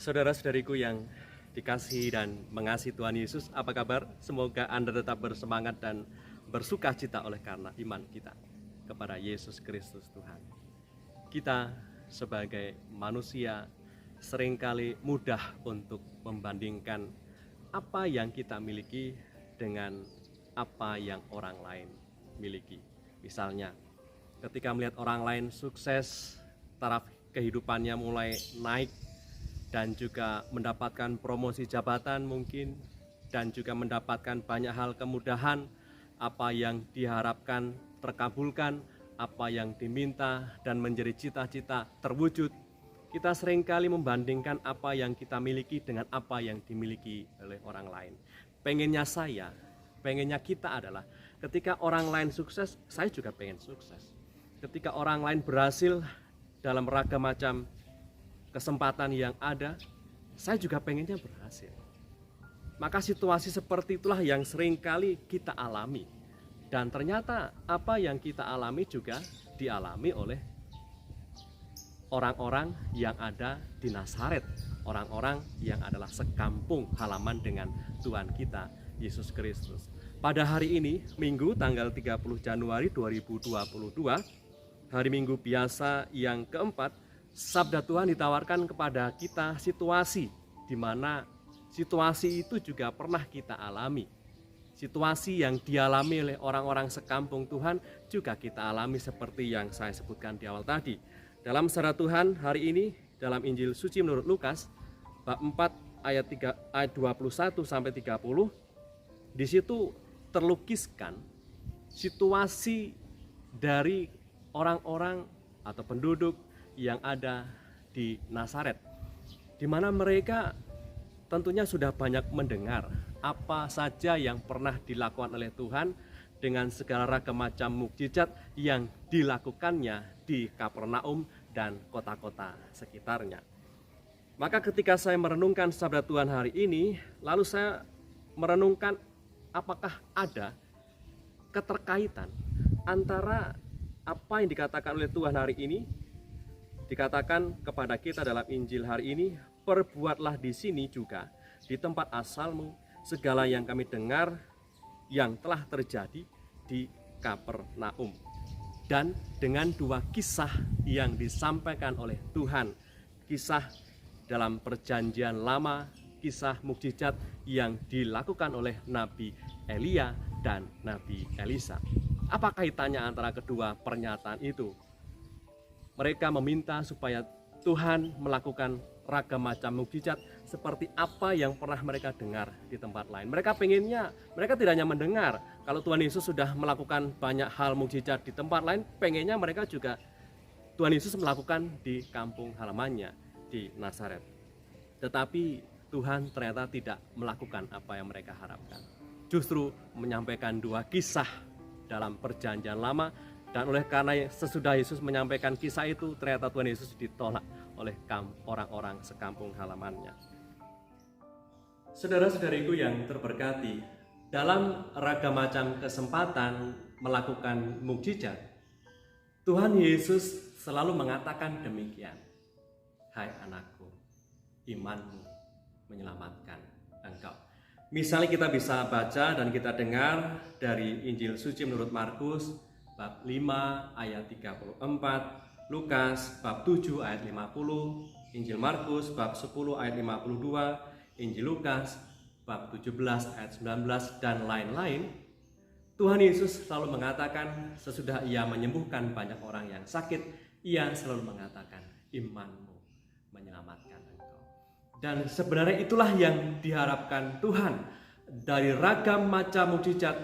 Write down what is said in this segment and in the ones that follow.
Saudara-saudariku yang dikasihi dan mengasihi Tuhan Yesus, apa kabar? Semoga Anda tetap bersemangat dan bersuka cita oleh karena iman kita kepada Yesus Kristus Tuhan. Kita sebagai manusia seringkali mudah untuk membandingkan apa yang kita miliki dengan apa yang orang lain miliki. Misalnya, ketika melihat orang lain sukses, taraf kehidupannya mulai naik, dan juga mendapatkan promosi jabatan mungkin, dan juga mendapatkan banyak hal kemudahan, apa yang diharapkan terkabulkan, apa yang diminta dan menjadi cita-cita terwujud. Kita seringkali membandingkan apa yang kita miliki dengan apa yang dimiliki oleh orang lain. Pengennya kita adalah ketika orang lain sukses, saya juga pengen sukses. Ketika orang lain berhasil dalam beragam macam kesempatan yang ada, saya juga pengennya berhasil. Maka situasi seperti itulah yang seringkali kita alami. Dan ternyata apa yang kita alami juga dialami oleh orang-orang yang ada di Nazaret. Orang-orang yang adalah sekampung halaman dengan Tuhan kita, Yesus Kristus. Pada hari ini, Minggu tanggal 30 Januari 2022, hari Minggu biasa yang keempat, Sabda Tuhan ditawarkan kepada kita situasi di mana situasi itu juga pernah kita alami. Situasi yang dialami oleh orang-orang sekampung Tuhan juga kita alami seperti yang saya sebutkan di awal tadi. Dalam Sabda Tuhan hari ini dalam Injil Suci menurut Lukas bab 4 ayat 21 sampai 30, di situ terlukiskan situasi dari orang-orang atau penduduk yang ada di Nazaret, di mana mereka tentunya sudah banyak mendengar apa saja yang pernah dilakukan oleh Tuhan dengan segala ragam macam mukjizat yang dilakukannya di Kapernaum dan kota-kota sekitarnya. Maka ketika saya merenungkan sabda Tuhan hari ini, lalu saya merenungkan apakah ada keterkaitan antara apa yang dikatakan oleh Tuhan hari ini. Dikatakan kepada kita dalam Injil hari ini, perbuatlah di sini juga, di tempat asalmu, segala yang kami dengar yang telah terjadi di Kapernaum. Dan dengan dua kisah yang disampaikan oleh Tuhan, kisah dalam perjanjian lama, kisah mukjizat yang dilakukan oleh Nabi Elia dan Nabi Elisa. Apa kaitannya antara kedua pernyataan itu? Mereka meminta supaya Tuhan melakukan ragam macam mukjizat seperti apa yang pernah mereka dengar di tempat lain. Mereka tidak hanya mendengar, kalau Tuhan Yesus sudah melakukan banyak hal mukjizat di tempat lain, pengennya mereka juga Tuhan Yesus melakukan di kampung halamannya, di Nazaret. Tetapi Tuhan ternyata tidak melakukan apa yang mereka harapkan. Justru menyampaikan dua kisah dalam perjanjian lama. Dan oleh karena sesudah Yesus menyampaikan kisah itu, ternyata Tuhan Yesus ditolak oleh orang-orang sekampung halamannya. Saudara-saudariku yang terberkati, dalam ragam macam kesempatan melakukan mukjizat, Tuhan Yesus selalu mengatakan demikian. Hai anakku, imanmu menyelamatkan engkau. Misalnya kita bisa baca dan kita dengar dari Injil Suci menurut Markus bab 5 ayat 34, Lukas bab 7 ayat 50, Injil Markus bab 10 ayat 52, Injil Lukas bab 17 ayat 19 dan lain-lain. Tuhan Yesus selalu mengatakan sesudah ia menyembuhkan banyak orang yang sakit, ia selalu mengatakan imanmu menyelamatkan engkau. Dan sebenarnya itulah yang diharapkan Tuhan. Dari ragam macam mukjizat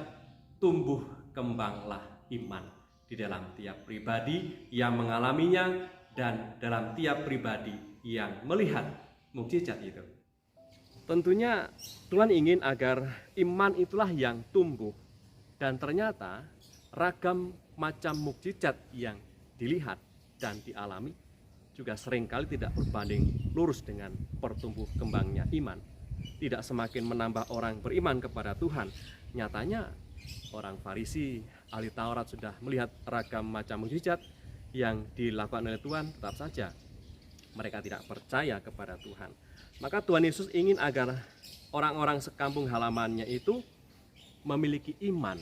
tumbuh kembanglah iman di dalam tiap pribadi yang mengalaminya dan dalam tiap pribadi yang melihat mukjizat itu. Tentunya Tuhan ingin agar iman itulah yang tumbuh, dan ternyata ragam macam mukjizat yang dilihat dan dialami juga seringkali tidak berbanding lurus dengan pertumbuh kembangnya iman. Tidak semakin menambah orang beriman kepada Tuhan. Nyatanya orang Farisi, ahli Taurat sudah melihat ragam macam mukjizat yang dilakukan oleh Tuhan, tetap saja mereka tidak percaya kepada Tuhan. Maka Tuhan Yesus ingin agar orang-orang sekampung halamannya itu memiliki iman,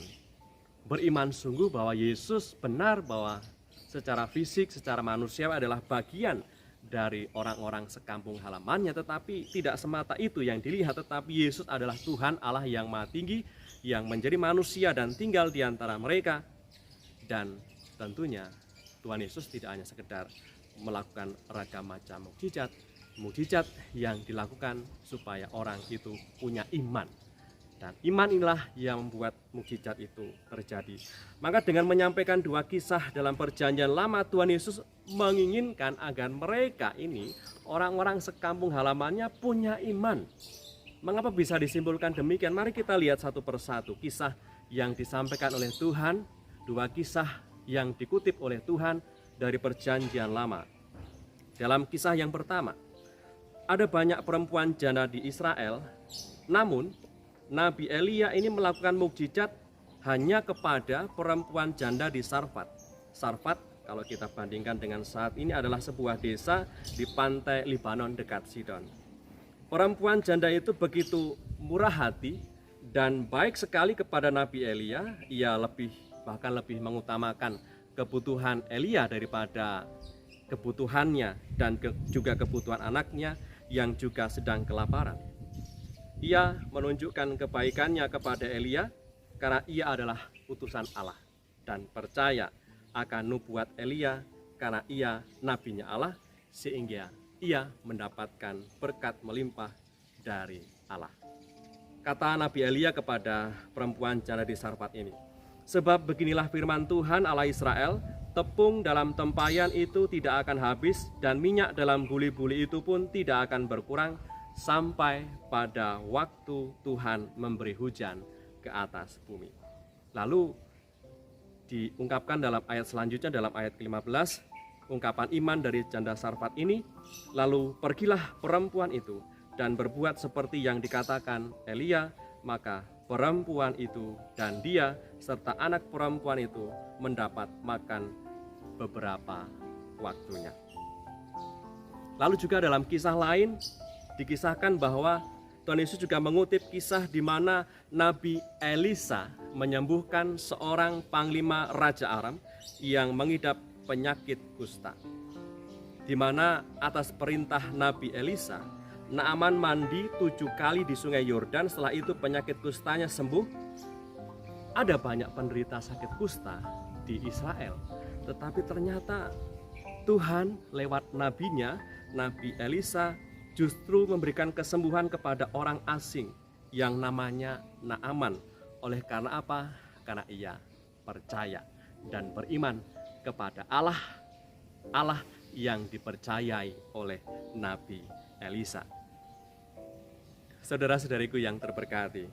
beriman sungguh bahwa Yesus benar, bahwa secara fisik, secara manusiawi adalah bagian dari orang-orang sekampung halamannya. Tetapi tidak semata itu yang dilihat, tetapi Yesus adalah Tuhan Allah yang Maha Tinggi, yang menjadi manusia dan tinggal di antara mereka. Dan tentunya Tuhan Yesus tidak hanya sekedar melakukan ragam macam mukjizat yang dilakukan supaya orang itu punya iman. Dan iman inilah yang membuat mukjizat itu terjadi. Maka dengan menyampaikan dua kisah dalam perjanjian lama, Tuhan Yesus menginginkan agar mereka ini, orang-orang sekampung halamannya, punya iman. Mengapa bisa disimpulkan demikian? Mari kita lihat satu persatu kisah yang disampaikan oleh Tuhan, dua kisah yang dikutip oleh Tuhan dari perjanjian lama. Dalam kisah yang pertama, ada banyak perempuan janda di Israel, namun Nabi Elia ini melakukan mukjizat hanya kepada perempuan janda di Sarfat. Sarfat, kalau kita bandingkan dengan saat ini, adalah sebuah desa di pantai Libanon dekat Sidon. Perempuan janda itu begitu murah hati dan baik sekali kepada Nabi Elia. Ia bahkan lebih mengutamakan kebutuhan Elia daripada kebutuhannya dan juga kebutuhan anaknya yang juga sedang kelaparan. Ia menunjukkan kebaikannya kepada Elia karena ia adalah utusan Allah, dan percaya akan nubuat Elia karena ia nabinya Allah, sehingga ia mendapatkan berkat melimpah dari Allah. Kata Nabi Elia kepada perempuan janda di Sarfat ini, sebab beginilah firman Tuhan Allah Israel, tepung dalam tempayan itu tidak akan habis, dan minyak dalam buli-buli itu pun tidak akan berkurang, sampai pada waktu Tuhan memberi hujan ke atas bumi. Lalu diungkapkan dalam ayat selanjutnya, dalam ayat ke-15, ungkapan iman dari janda Sarfat ini. Lalu pergilah perempuan itu dan berbuat seperti yang dikatakan Elia, maka perempuan itu dan dia serta anak perempuan itu mendapat makan beberapa waktunya. Lalu juga dalam kisah lain dikisahkan bahwa Tuhan Yesus juga mengutip kisah di mana Nabi Elisa menyembuhkan seorang panglima Raja Aram yang mengidap penyakit kusta. Di mana atas perintah Nabi Elisa, Naaman mandi 7 kali di sungai Yordan, setelah itu penyakit kustanya sembuh. Ada banyak penderita sakit kusta di Israel, tetapi ternyata Tuhan lewat nabinya, Nabi Elisa, justru memberikan kesembuhan kepada orang asing yang namanya Naaman. Oleh karena apa? Karena ia percaya dan beriman kepada Allah, Allah yang dipercayai oleh Nabi Elisa. Saudara-saudariku yang terberkati,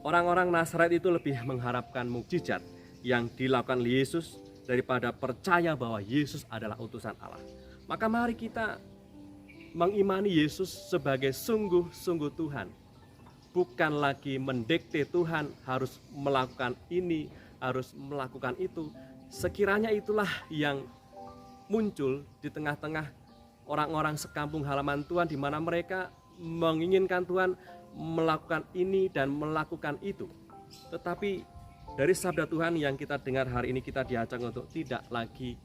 orang-orang Nazaret itu lebih mengharapkan mukjizat yang dilakukan Yesus daripada percaya bahwa Yesus adalah utusan Allah. Maka mari kita mengimani Yesus sebagai sungguh-sungguh Tuhan. Bukan lagi mendikte Tuhan harus melakukan ini, harus melakukan itu. Sekiranya itulah yang muncul di tengah-tengah orang-orang sekampung halaman Tuhan, di mana mereka menginginkan Tuhan melakukan ini dan melakukan itu. Tetapi dari sabda Tuhan yang kita dengar hari ini, kita diajak untuk tidak lagi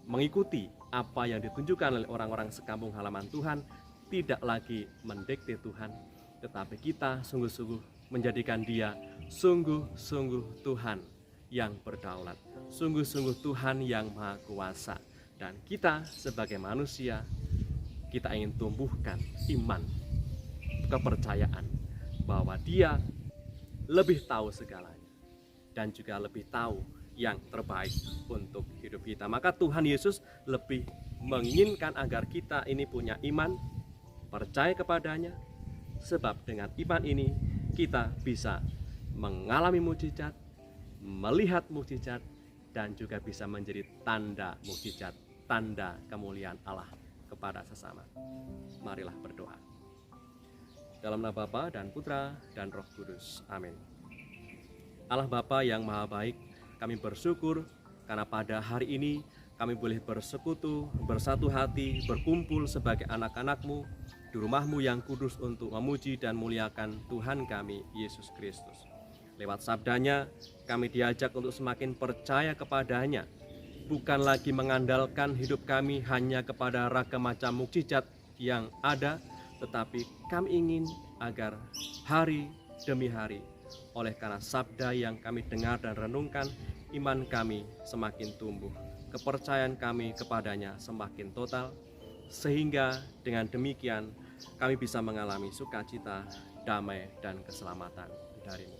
mengikuti apa yang ditunjukkan oleh orang-orang sekampung halaman Tuhan, tidak lagi mendikte Tuhan, tetapi kita sungguh-sungguh menjadikan Dia sungguh-sungguh Tuhan yang berdaulat, sungguh-sungguh Tuhan yang Maha Kuasa. Dan kita sebagai manusia, kita ingin tumbuhkan iman, kepercayaan bahwa Dia lebih tahu segalanya dan juga lebih tahu yang terbaik untuk hidup kita. Maka Tuhan Yesus lebih menginginkan agar kita ini punya iman, percaya kepadanya, sebab dengan iman ini kita bisa mengalami mukjizat, melihat mukjizat, dan juga bisa menjadi tanda mukjizat, tanda kemuliaan Allah kepada sesama. Marilah berdoa. Dalam nama Bapa dan Putra dan Roh Kudus. Amin. Allah Bapa yang Maha Baik, kami bersyukur karena pada hari ini kami boleh bersekutu, bersatu hati, berkumpul sebagai anak-anak-Mu di rumah-Mu yang kudus untuk memuji dan muliakan Tuhan kami, Yesus Kristus. Lewat sabdanya, kami diajak untuk semakin percaya kepadanya, bukan lagi mengandalkan hidup kami hanya kepada ragam macam mukjizat yang ada, tetapi kami ingin agar hari demi hari, oleh karena sabda yang kami dengar dan renungkan, iman kami semakin tumbuh, kepercayaan kami kepadanya semakin total, sehingga dengan demikian kami bisa mengalami sukacita, damai, dan keselamatan dari-Mu.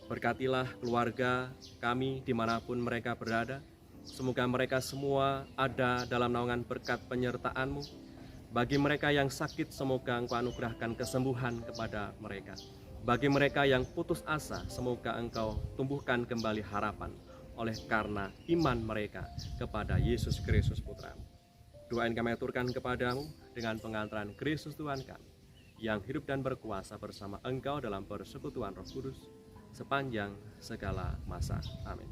Berkatilah keluarga kami dimanapun mereka berada. Semoga mereka semua ada dalam naungan berkat penyertaan-Mu. Bagi mereka yang sakit, semoga Engkau anugerahkan kesembuhan kepada mereka. Bagi mereka yang putus asa, semoga Engkau tumbuhkan kembali harapan oleh karena iman mereka kepada Yesus Kristus Putra-Mu. Doa yang kami aturkan kepadamu dengan pengantaran Kristus Tuhan kami, yang hidup dan berkuasa bersama Engkau dalam persekutuan Roh Kudus, sepanjang segala masa. Amin.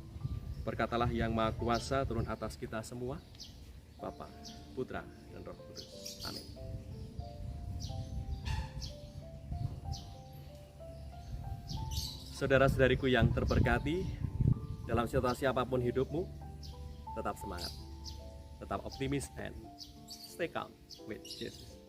Berkatalah yang Maha Kuasa turun atas kita semua, Bapa, Putra, dan Roh Kudus. Amin. Saudara-saudariku yang terberkati, dalam situasi apapun hidupmu, tetap semangat, tetap optimis, and stay calm with Jesus.